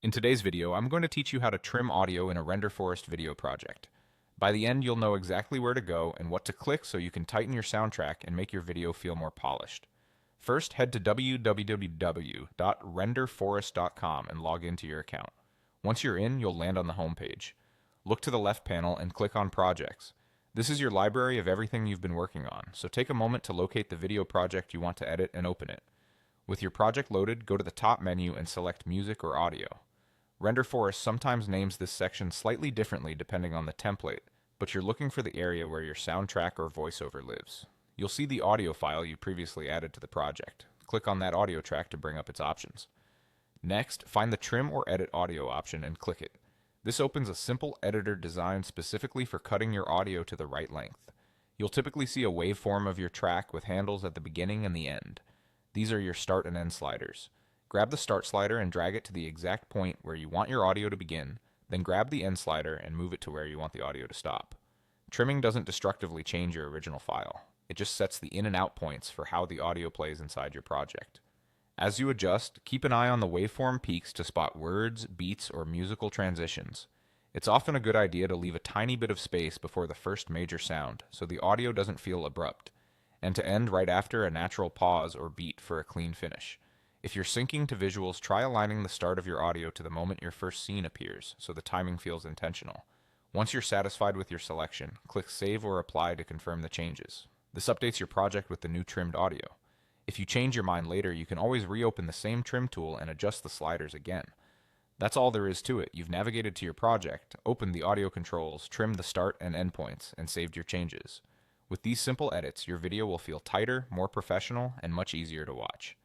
In today's video, I'm going to teach you how to trim audio in a Renderforest video project. By the end, you'll know exactly where to go and what to click so you can tighten your soundtrack and make your video feel more polished. First, head to www.renderforest.com and log into your account. Once you're in, you'll land on the home page. Look to the left panel and click on Projects. This is your library of everything you've been working on, so take a moment to locate the video project you want to edit and open it. With your project loaded, go to the top menu and select Music or Audio. Renderforest sometimes names this section slightly differently depending on the template, but you're looking for the area where your soundtrack or voiceover lives. You'll see the audio file you previously added to the project. Click on that audio track to bring up its options. Next, find the Trim or Edit Audio option and click it. This opens a simple editor designed specifically for cutting your audio to the right length. You'll typically see a waveform of your track with handles at the beginning and the end. These are your start and end sliders. Grab the start slider and drag it to the exact point where you want your audio to begin, then grab the end slider and move it to where you want the audio to stop. Trimming doesn't destructively change your original file. It just sets the in and out points for how the audio plays inside your project. As you adjust, keep an eye on the waveform peaks to spot words, beats, or musical transitions. It's often a good idea to leave a tiny bit of space before the first major sound, so the audio doesn't feel abrupt, and to end right after a natural pause or beat for a clean finish. If you're syncing to visuals, try aligning the start of your audio to the moment your first scene appears, so the timing feels intentional. Once you're satisfied with your selection, click Save or Apply to confirm the changes. This updates your project with the new trimmed audio. If you change your mind later, you can always reopen the same trim tool and adjust the sliders again. That's all there is to it. You've navigated to your project, opened the audio controls, trimmed the start and end points, and saved your changes. With these simple edits, your video will feel tighter, more professional, and much easier to watch.